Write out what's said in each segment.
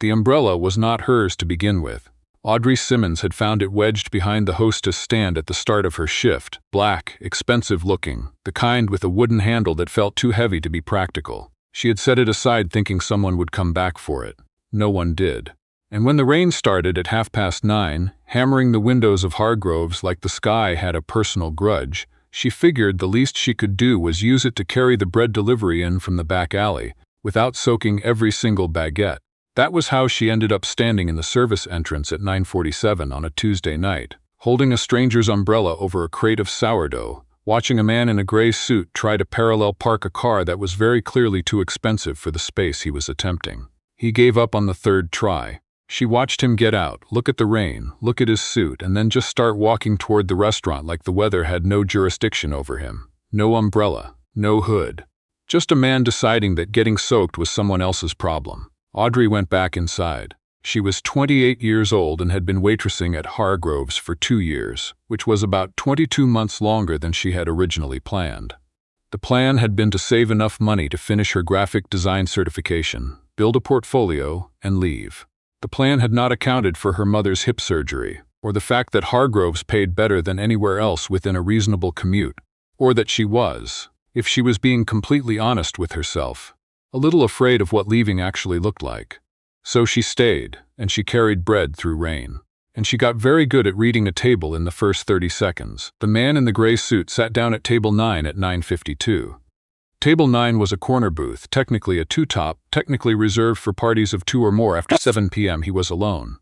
The umbrella was not hers to begin with. Audrey Simmons had found it wedged behind the hostess stand at the start of her shift, black, expensive-looking, the kind with a wooden handle that felt too heavy to be practical. She had set it aside thinking someone would come back for it. No one did. And when the rain started at 9:30, hammering the windows of Hargrove's like the sky had a personal grudge, she figured the least she could do was use it to carry the bread delivery in from the back alley, without soaking every single baguette. That was how she ended up standing in the service entrance at 9:47 on a Tuesday night, holding a stranger's umbrella over a crate of sourdough, watching a man in a gray suit try to parallel park a car that was very clearly too expensive for the space he was attempting. He gave up on the third try. She watched him get out, look at the rain, look at his suit, and then just start walking toward the restaurant like the weather had no jurisdiction over him. No umbrella, no hood. Just a man deciding that getting soaked was someone else's problem. Audrey went back inside. She was 28 years old and had been waitressing at Hargrove's for 2 years, which was about 22 months longer than she had originally planned. The plan had been to save enough money to finish her graphic design certification, build a portfolio, and leave. The plan had not accounted for her mother's hip surgery, or the fact that Hargrove's paid better than anywhere else within a reasonable commute, or that she was, if she was being completely honest with herself, a little afraid of what leaving actually looked like. So she stayed, and she carried bread through rain. And she got very good at reading a table in the first 30 seconds. The man in the gray suit sat down at table 9 at 9:52. Table 9 was a corner booth, technically a two-top, technically reserved for parties of 2 or more. After 7 p.m. he was alone.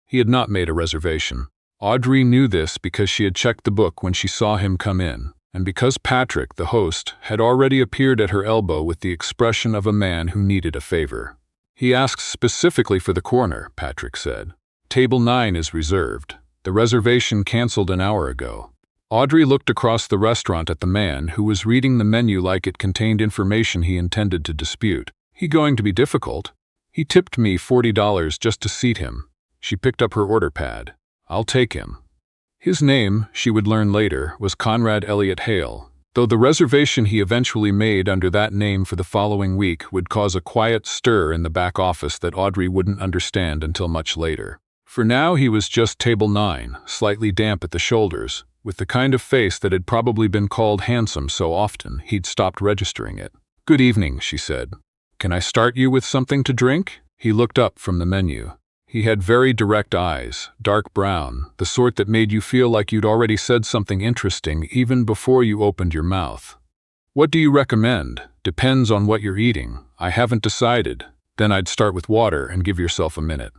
He had not made a reservation. Audrey knew this because she had checked the book when she saw him come in, and because Patrick, the host, had already appeared at her elbow with the expression of a man who needed a favor. "He asks specifically for the corner," Patrick said. "Table 9 is reserved. The reservation canceled an hour ago." Audrey looked across the restaurant at the man who was reading the menu like it contained information he intended to dispute. "He going to be difficult? He tipped me $40 just to seat him." She picked up her order pad. "I'll take him." His name, she would learn later, was Conrad Elliott Hale, though the reservation he eventually made under that name for the following week would cause a quiet stir in the back office that Audrey wouldn't understand until much later. For now he was just table 9, slightly damp at the shoulders, with the kind of face that had probably been called handsome so often he'd stopped registering it. "Good evening," she said. "Can I start you with something to drink?" He looked up from the menu. He had very direct eyes, dark brown, the sort that made you feel like you'd already said something interesting even before you opened your mouth. "What do you recommend? Depends on what you're eating. I haven't decided." "Then I'd start with water and give yourself a minute."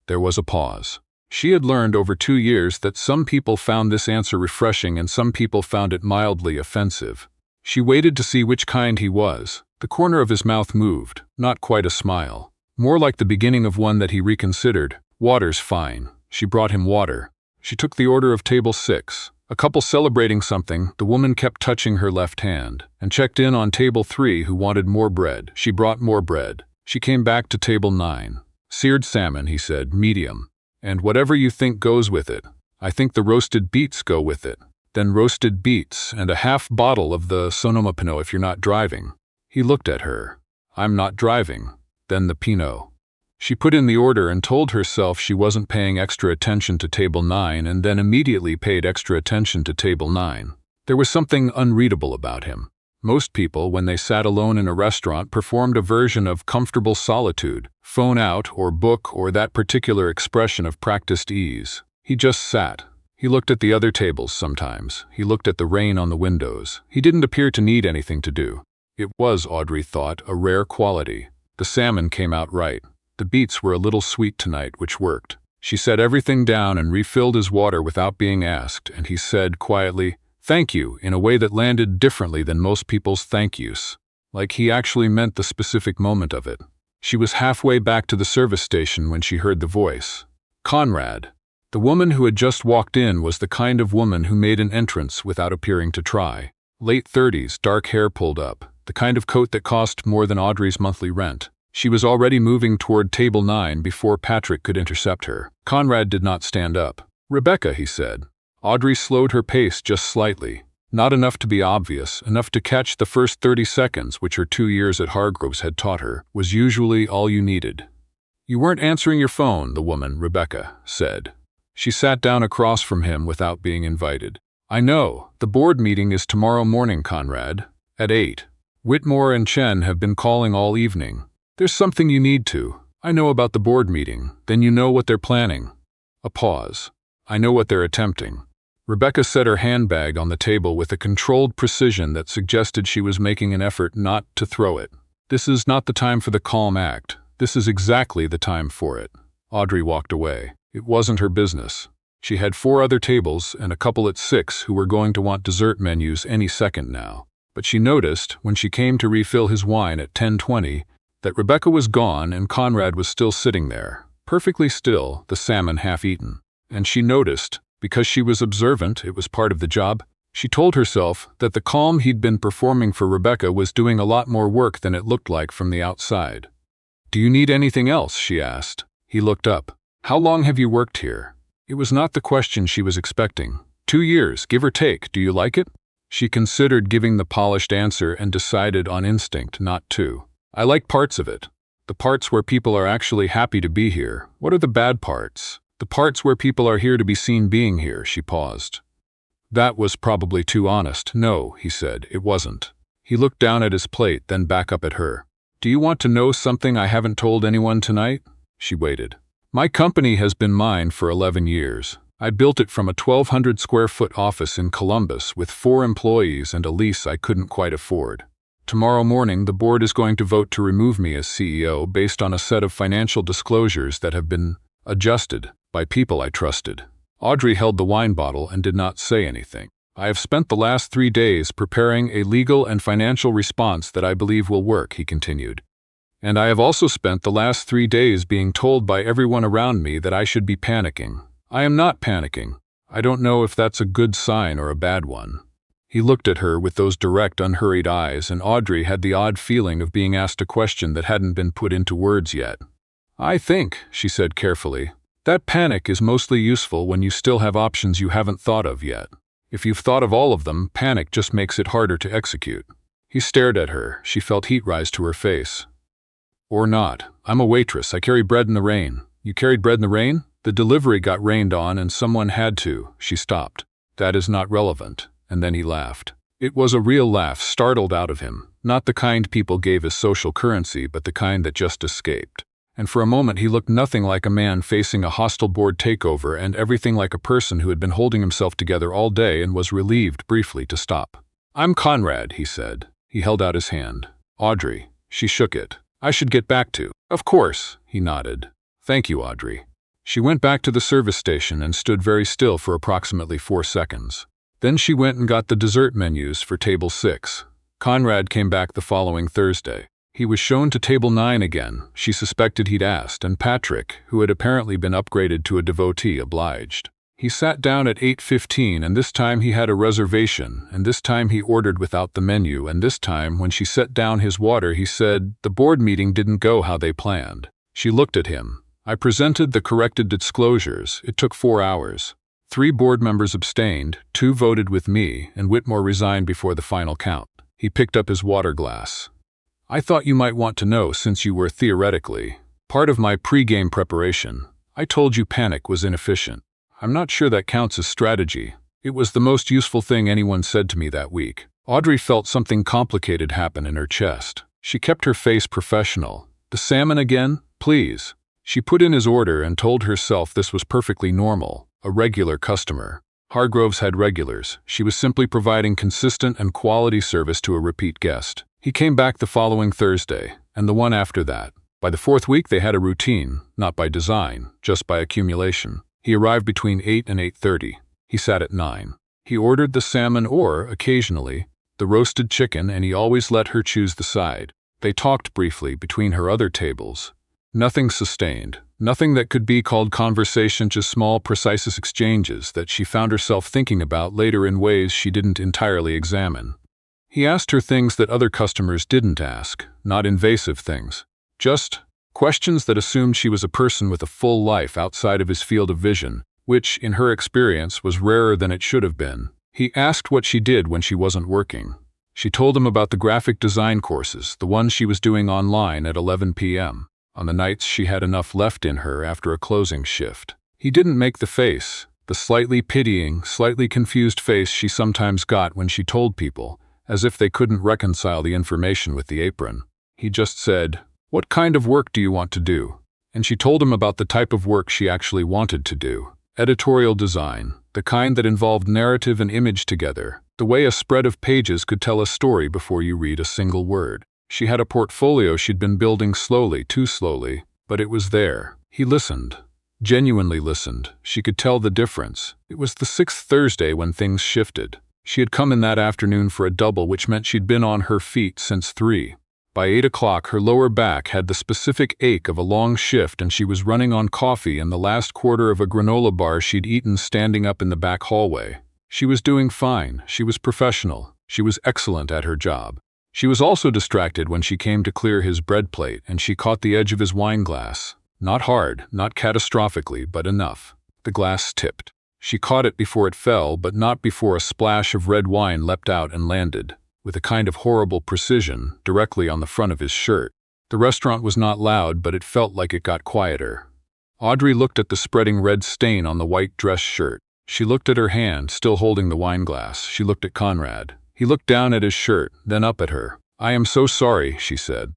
There was a pause. She had learned over 2 years that some people found this answer refreshing and some people found it mildly offensive. She waited to see which kind he was. The corner of his mouth moved, not quite a smile. More like the beginning of one that he reconsidered. "Water's fine." She brought him water. She took the order of table 6. A couple celebrating something, the woman kept touching her left hand, and checked in on table 3 who wanted more bread. She brought more bread. She came back to table 9. "Seared salmon," he said, "medium. And whatever you think goes with it. I think the roasted beets go with it. Then roasted beets and a half bottle of the Sonoma Pinot if you're not driving." He looked at her. "I'm not driving." Then the Pinot. She put in the order and told herself she wasn't paying extra attention to table 9 and then immediately paid extra attention to table 9. There was something unreadable about him. Most people, when they sat alone in a restaurant, performed a version of comfortable solitude, phone out or book or that particular expression of practiced ease. He just sat. He looked at the other tables sometimes. He looked at the rain on the windows. He didn't appear to need anything to do. It was, Audrey thought, a rare quality. The salmon came out right. The beets were a little sweet tonight, which worked. She set everything down and refilled his water without being asked, and he said quietly, "Thank you," in a way that landed differently than most people's thank yous. Like he actually meant the specific moment of it. She was halfway back to the service station when she heard the voice. Conrad. The woman who had just walked in was the kind of woman who made an entrance without appearing to try. Late 30s, dark hair pulled up, the kind of coat that cost more than Audrey's monthly rent. She was already moving toward table 9 before Patrick could intercept her. Conrad did not stand up. "Rebecca," he said. Audrey slowed her pace just slightly. Not enough to be obvious, enough to catch the first 30 seconds, which her 2 years at Hargrove's had taught her, was usually all you needed. You weren't answering your phone, the woman, Rebecca, said. She sat down across from him without being invited. I know. The board meeting is tomorrow morning, Conrad. At 8. Whitmore and Chen have been calling all evening. There's something you need to. I know about the board meeting. Then you know what they're planning. A pause. I know what they're attempting. Rebecca set her handbag on the table with a controlled precision that suggested she was making an effort not to throw it. This is not the time for the calm act. This is exactly the time for it. Audrey walked away. It wasn't her business. She had 4 other tables and a couple at 6 who were going to want dessert menus any second now. But she noticed, when she came to refill his wine at 10:20, that Rebecca was gone and Conrad was still sitting there, perfectly still, the salmon half-eaten. And she noticed, because she was observant, it was part of the job, she told herself that the calm he'd been performing for Rebecca was doing a lot more work than it looked like from the outside. Do you need anything else? She asked. He looked up. How long have you worked here? It was not the question she was expecting. 2 years, give or take. Do you like it? She considered giving the polished answer and decided on instinct not to. I like parts of it. The parts where people are actually happy to be here. What are the bad parts? The parts where people are here to be seen being here. She paused. That was probably too honest. No, he said, it wasn't. He looked down at his plate, then back up at her. Do you want to know something I haven't told anyone tonight? She waited. My company has been mine for 11 years. I built it from a 1,200 square foot office in Columbus with 4 employees and a lease I couldn't quite afford. Tomorrow morning, the board is going to vote to remove me as CEO based on a set of financial disclosures that have been adjusted by people I trusted. Audrey held the wine bottle and did not say anything. I have spent the last 3 days preparing a legal and financial response that I believe will work, he continued. And I have also spent the last 3 days being told by everyone around me that I should be panicking. I am not panicking. I don't know if that's a good sign or a bad one. He looked at her with those direct, unhurried eyes, and Audrey had the odd feeling of being asked a question that hadn't been put into words yet. I think, she said carefully, that panic is mostly useful when you still have options you haven't thought of yet. If you've thought of all of them, panic just makes it harder to execute. He stared at her. She felt heat rise to her face. Or not. I'm a waitress. I carry bread in the rain. You carried bread in the rain? The delivery got rained on and someone had to. She stopped. That is not relevant. And then he laughed. It was a real laugh, startled out of him. Not the kind people gave as social currency, but the kind that just escaped. And for a moment he looked nothing like a man facing a hostile board takeover and everything like a person who had been holding himself together all day and was relieved briefly to stop. I'm Conrad, he said. He held out his hand. Audrey. She shook it. I should get back to. Of course, he nodded. Thank you, Audrey. She went back to the service station and stood very still for approximately 4 seconds. Then she went and got the dessert menus for table 6. Conrad came back the following Thursday. He was shown to table 9 again. She suspected he'd asked, and Patrick, who had apparently been upgraded to a devotee, obliged. He sat down at 8:15, and this time he had a reservation, and this time he ordered without the menu, and this time, when she set down his water, he said, the board meeting didn't go how they planned. She looked at him. I presented the corrected disclosures. It took 4 hours. 3 board members abstained, 2 voted with me, and Whitmore resigned before the final count. He picked up his water glass. I thought you might want to know, since you were theoretically part of my pre-game preparation. I told you panic was inefficient. I'm not sure that counts as strategy. It was the most useful thing anyone said to me that week. Audrey felt something complicated happen in her chest. She kept her face professional. The salmon again? Please. She put in his order and told herself this was perfectly normal. A regular customer. Hargroves had regulars. She was simply providing consistent and quality service to a repeat guest. He came back the following Thursday, and the one after that. By the 4th week they had a routine, not by design, just by accumulation. He arrived between 8 and 8:30. He sat at 9. He ordered the salmon or, occasionally, the roasted chicken, and he always let her choose the side. They talked briefly between her other tables. Nothing sustained. Nothing that could be called conversation, just small, precise exchanges that she found herself thinking about later in ways she didn't entirely examine. He asked her things that other customers didn't ask, not invasive things. Just questions that assumed she was a person with a full life outside of his field of vision, which, in her experience, was rarer than it should have been. He asked what she did when she wasn't working. She told him about the graphic design courses, the ones she was doing online at 11 p.m. on the nights she had enough left in her after a closing shift. He didn't make the face, the slightly pitying, slightly confused face she sometimes got when she told people, as if they couldn't reconcile the information with the apron. He just said, "What kind of work do you want to do?" And she told him about the type of work she actually wanted to do. Editorial design, the kind that involved narrative and image together, the way a spread of pages could tell a story before you read a single word. She had a portfolio she'd been building slowly, too slowly, but it was there. He listened. Genuinely listened. She could tell the difference. It was the 6th Thursday when things shifted. She had come in that afternoon for a double, which meant she'd been on her feet since 3. By 8 o'clock, her lower back had the specific ache of a long shift, and she was running on coffee and the last quarter of a granola bar she'd eaten standing up in the back hallway. She was doing fine. She was professional. She was excellent at her job. She was also distracted when she came to clear his bread plate, and she caught the edge of his wine glass. Not hard, not catastrophically, but enough. The glass tipped. She caught it before it fell, but not before a splash of red wine leapt out and landed, with a kind of horrible precision, directly on the front of his shirt. The restaurant was not loud, but it felt like it got quieter. Audrey looked at the spreading red stain on the white dress shirt. She looked at her hand, still holding the wine glass. She looked at Conrad. He looked down at his shirt, then up at her. "I am so sorry," she said.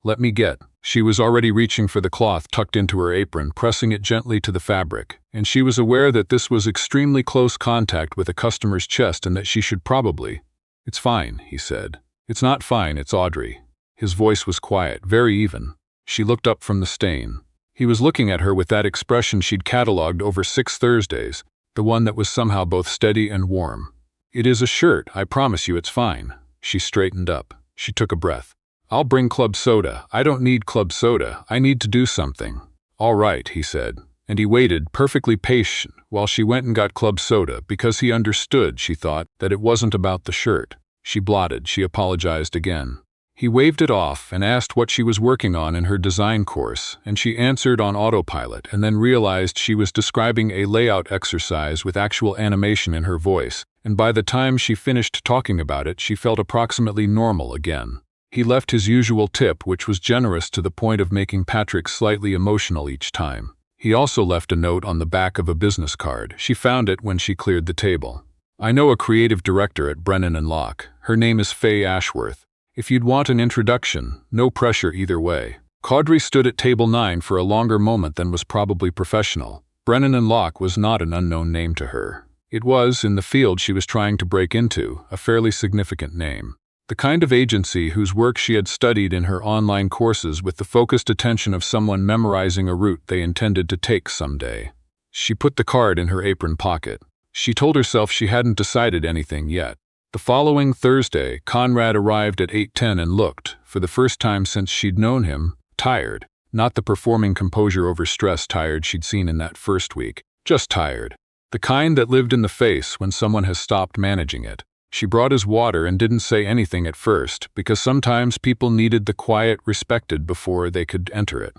Let me get." She was already reaching for the cloth tucked into her apron, pressing it gently to the fabric, and she was aware that this was extremely close contact with a customer's chest and that she should probably— "It's fine," he said. "It's not fine, it's Audrey." His voice was quiet, very even. She looked up from the stain. He was looking at her with that expression she'd catalogued over 6 Thursdays, the one that was somehow both steady and warm. "It is a shirt, I promise you it's fine." She straightened up. She took a breath. "I'll bring club soda. I don't need club soda. I need to do something." "All right," he said. And he waited, perfectly patient, while she went and got club soda, because he understood, she thought, that it wasn't about the shirt. She blotted. She apologized again. He waved it off and asked what she was working on in her design course, and she answered on autopilot and then realized she was describing a layout exercise with actual animation in her voice, and by the time she finished talking about it, she felt approximately normal again. He left his usual tip, which was generous to the point of making Patrick slightly emotional each time. He also left a note on the back of a business card. She found it when she cleared the table. "I know a creative director at Brennan & Locke. Her name is Faye Ashworth. If you'd want an introduction, no pressure either way." Audrey stood at table 9 for a longer moment than was probably professional. Brennan & Locke was not an unknown name to her. It was, in the field she was trying to break into, a fairly significant name. The kind of agency whose work she had studied in her online courses with the focused attention of someone memorizing a route they intended to take someday. She put the card in her apron pocket. She told herself she hadn't decided anything yet. The following Thursday, Conrad arrived at 8:10 and looked, for the first time since she'd known him, tired. Not the performing composure over stress tired she'd seen in that first week, just tired. The kind that lived in the face when someone has stopped managing it. She brought his water and didn't say anything at first, because sometimes people needed the quiet respected before they could enter it.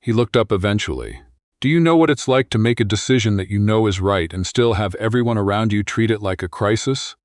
He looked up eventually. "Do you know what it's like to make a decision that you know is right and still have everyone around you treat it like a crisis?"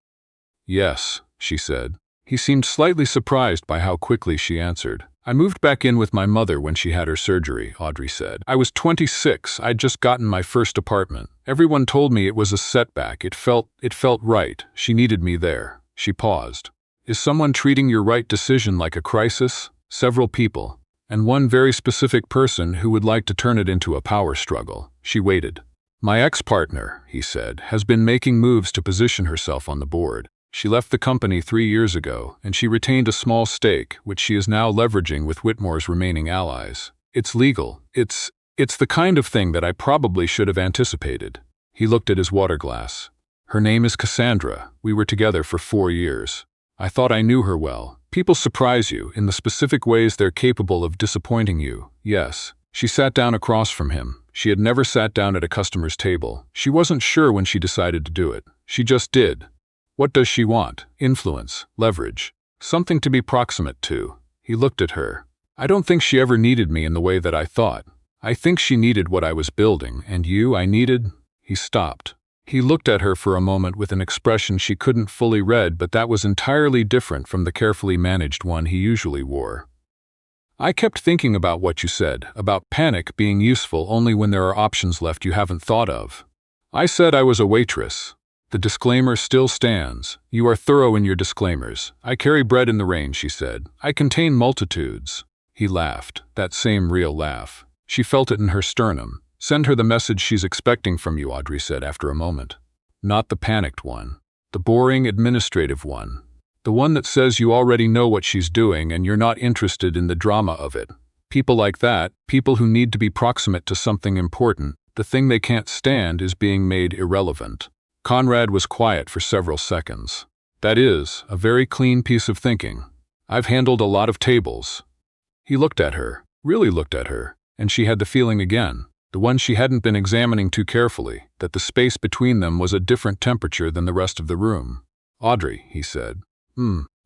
"Yes," she said. He seemed slightly surprised by how quickly she answered. "I moved back in with my mother when she had her surgery," Audrey said. "I was 26. I'd just gotten my first apartment. Everyone told me it was a setback. It felt right. She needed me there." She paused. "Is someone treating your right decision like a crisis?" "Several people. And one very specific person who would like to turn it into a power struggle." She waited. "My ex-partner," he said, "has been making moves to position herself on the board. She left the company 3 years ago, and she retained a small stake, which she is now leveraging with Whitmore's remaining allies. It's legal. It's the kind of thing that I probably should have anticipated." He looked at his water glass. "Her name is Cassandra. We were together for 4 years. I thought I knew her well. People surprise you in the specific ways they're capable of disappointing you. Yes." She sat down across from him. She had never sat down at a customer's table. She wasn't sure when she decided to do it. She just did. What does she want? Influence, leverage, something to be proximate to. He looked at her. "I don't think she ever needed me in the way that I thought. I think she needed what I was building, and I needed—" He stopped. He looked at her for a moment with an expression she couldn't fully read, but that was entirely different from the carefully managed one he usually wore. I kept thinking about what you said, about panic being useful only when there are options left you haven't thought of. I said I was a waitress. The disclaimer still stands. You are thorough in your disclaimers. I carry bread in the rain, she said. I contain multitudes. He laughed, that same real laugh. She felt it in her sternum. Send her the message she's expecting from you, Audrey said after a moment. Not the panicked one. The boring, administrative one. The one that says you already know what she's doing and you're not interested in the drama of it. People like that, people who need to be proximate to something important, the thing they can't stand is being made irrelevant. Conrad was quiet for several seconds. That is, a very clean piece of thinking. I've handled a lot of tables. He looked at her, really looked at her, and she had the feeling again, the one she hadn't been examining too carefully, that the space between them was a different temperature than the rest of the room. Audrey, he said.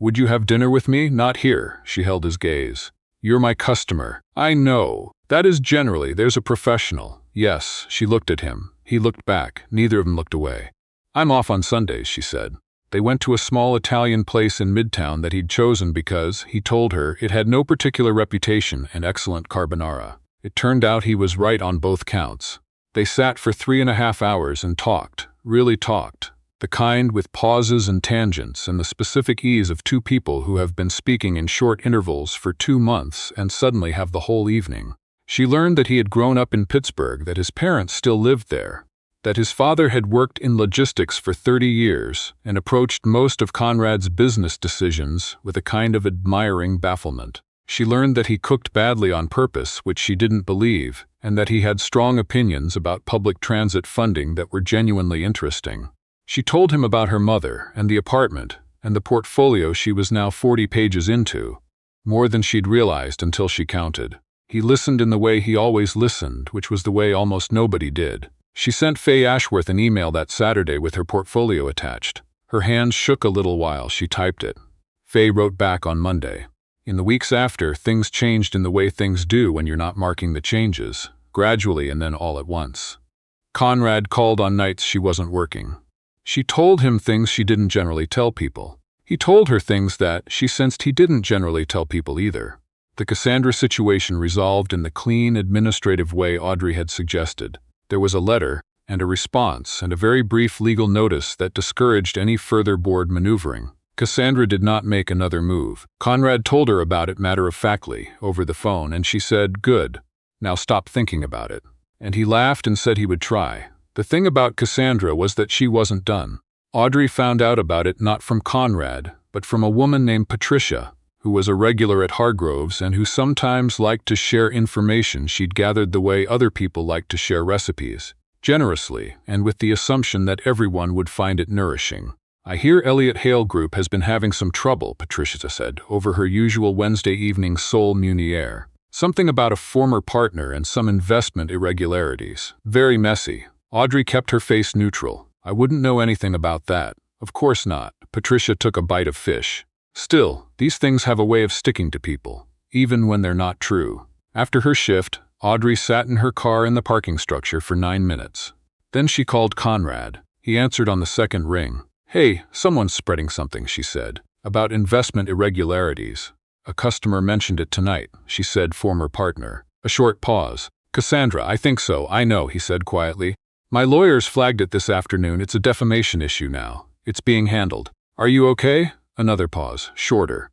Would you have dinner with me? Not here, she held his gaze. You're my customer. I know. That is generally, there's a professional. Yes, she looked at him. He looked back. Neither of them looked away. I'm off on Sundays, she said. They went to a small Italian place in Midtown that he'd chosen because, he told her, it had no particular reputation and excellent carbonara. It turned out he was right on both counts. They sat for 3.5 hours and talked, really talked. The kind with pauses and tangents and the specific ease of two people who have been speaking in short intervals for 2 months and suddenly have the whole evening. She learned that he had grown up in Pittsburgh, that his parents still lived there, that his father had worked in logistics for 30 years and approached most of Conrad's business decisions with a kind of admiring bafflement. She learned that he cooked badly on purpose, which she didn't believe, and that he had strong opinions about public transit funding that were genuinely interesting. She told him about her mother and the apartment and the portfolio she was now 40 pages into, more than she'd realized until she counted. He listened in the way he always listened, which was the way almost nobody did. She sent Faye Ashworth an email that Saturday with her portfolio attached. Her hands shook a little while she typed it. Faye wrote back on Monday. In the weeks after, things changed in the way things do when you're not marking the changes, gradually and then all at once. Conrad called on nights she wasn't working. She told him things she didn't generally tell people. He told her things that she sensed he didn't generally tell people either. The Cassandra situation resolved in the clean, administrative way Audrey had suggested. There was a letter and a response and a very brief legal notice that discouraged any further board maneuvering. Cassandra did not make another move. Conrad told her about it matter-of-factly, over the phone, and she said, "Good. Now stop thinking about it." And he laughed and said he would try. The thing about Cassandra was that she wasn't done. Audrey found out about it not from Conrad, but from a woman named Patricia, who was a regular at Hargrove's and who sometimes liked to share information she'd gathered the way other people like to share recipes, generously and with the assumption that everyone would find it nourishing. "I hear Elliott Hale Group has been having some trouble," Patricia said, over her usual Wednesday evening sole Munier. "Something about a former partner and some investment irregularities. Very messy." Audrey kept her face neutral. "I wouldn't know anything about that." "Of course not." Patricia took a bite of fish. "Still, these things have a way of sticking to people, even when they're not true." After her shift, Audrey sat in her car in the parking structure for 9 minutes. Then she called Conrad. He answered on the second ring. "Hey, someone's spreading something," she said, "about investment irregularities. A customer mentioned it tonight," she said, "former partner." A short pause. "Cassandra, I think so, I know," he said quietly. "My lawyers flagged it this afternoon. It's a defamation issue now. It's being handled. Are you okay?" Another pause, shorter.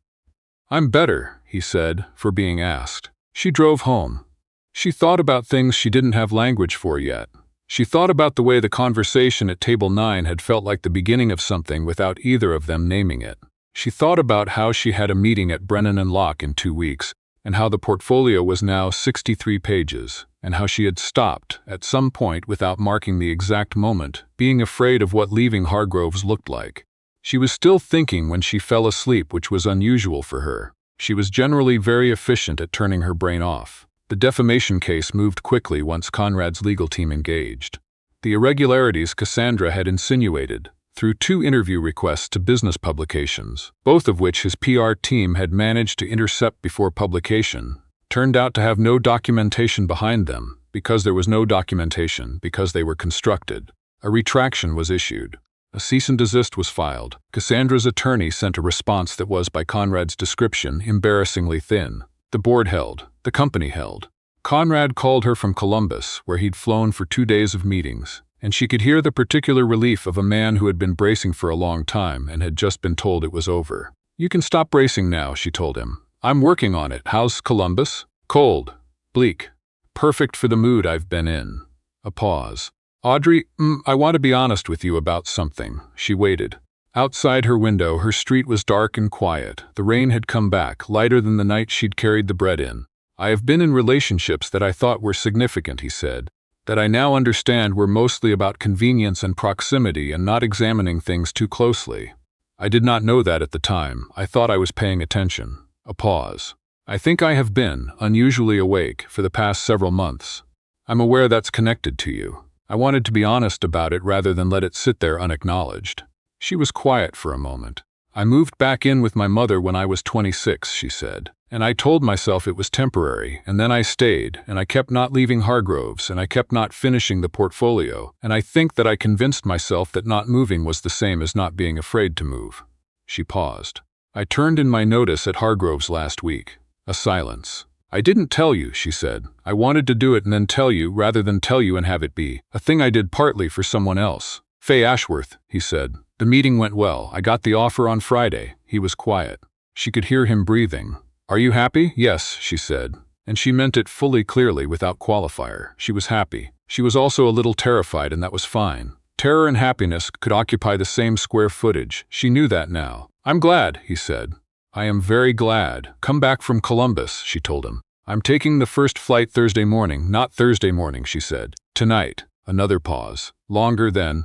"I'm better," he said, for being asked. She drove home. She thought about things she didn't have language for yet. She thought about the way the conversation at Table 9 had felt like the beginning of something without either of them naming it. She thought about how she had a meeting at Brennan and Locke in 2 weeks, and how the portfolio was now 63 pages, and how she had stopped, at some point without marking the exact moment, being afraid of what leaving Hargrove's looked like. She was still thinking when she fell asleep, which was unusual for her. She was generally very efficient at turning her brain off. The defamation case moved quickly once Conrad's legal team engaged. The irregularities Cassandra had insinuated, through 2 interview requests to business publications, both of which his PR team had managed to intercept before publication, turned out to have no documentation behind them, because there was no documentation, because they were constructed. A retraction was issued. A cease and desist was filed. Cassandra's attorney sent a response that was, by Conrad's description, embarrassingly thin. The board held. The company held. Conrad called her from Columbus, where he'd flown for 2 days of meetings, and she could hear the particular relief of a man who had been bracing for a long time and had just been told it was over. "You can stop bracing now," she told him. "I'm working on it. How's Columbus?" "Cold. Bleak. Perfect for the mood I've been in." A pause. "Audrey, I want to be honest with you about something." She waited. Outside her window, her street was dark and quiet. The rain had come back, lighter than the night she'd carried the bread in. "I have been in relationships that I thought were significant," he said, "that I now understand were mostly about convenience and proximity and not examining things too closely. I did not know that at the time. I thought I was paying attention." A pause. "I think I have been, unusually awake, for the past several months. I'm aware that's connected to you. I wanted to be honest about it rather than let it sit there unacknowledged." She was quiet for a moment. "I moved back in with my mother when I was 26, she said. "And I told myself it was temporary, and then I stayed, and I kept not leaving Hargroves, and I kept not finishing the portfolio, and I think that I convinced myself that not moving was the same as not being afraid to move." She paused. "I turned in my notice at Hargroves last week." A silence. "I didn't tell you," she said. "I wanted to do it and then tell you, rather than tell you and have it be a thing I did partly for someone else." "Faye Ashworth," he said. "The meeting went well. I got the offer on Friday." He was quiet. She could hear him breathing. "Are you happy?" "Yes," she said. And she meant it fully, clearly, without qualifier. She was happy. She was also a little terrified, and that was fine. Terror and happiness could occupy the same square footage. She knew that now. "I'm glad," he said. "I am very glad. Come back from Columbus," she told him. "I'm taking the first flight Thursday morning." "Not Thursday morning," she said. "Tonight." Another pause. Longer then.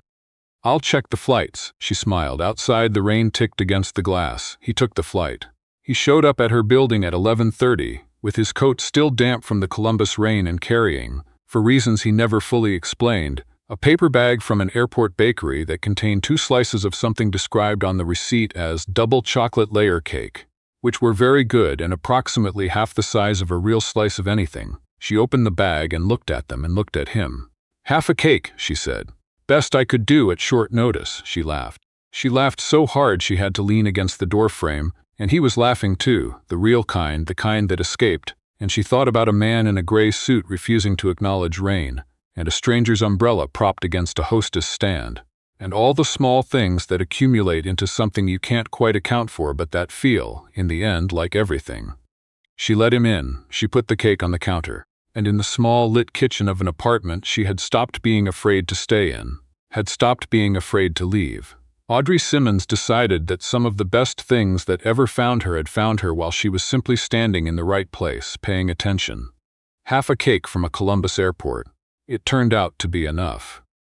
"I'll check the flights." She smiled. Outside, the rain ticked against the glass. He took the flight. He showed up at her building at 11:30, with his coat still damp from the Columbus rain and carrying, for reasons he never fully explained, a paper bag from an airport bakery that contained 2 slices of something described on the receipt as double chocolate layer cake, which were very good and approximately half the size of a real slice of anything. She opened the bag and looked at them and looked at him. "Half a cake," she said. "Best I could do at short notice," she laughed. She laughed so hard she had to lean against the door frame, and he was laughing too, the real kind, the kind that escaped, and she thought about a man in a gray suit refusing to acknowledge rain, and a stranger's umbrella propped against a hostess stand, and all the small things that accumulate into something you can't quite account for but that feel, in the end, like everything. She let him in. She put the cake on the counter. And in the small, lit kitchen of an apartment she had stopped being afraid to stay in, had stopped being afraid to leave. Audrey Simmons decided that some of the best things that ever found her had found her while she was simply standing in the right place, paying attention. Half a cake from a Columbus airport. It turned out to be enough.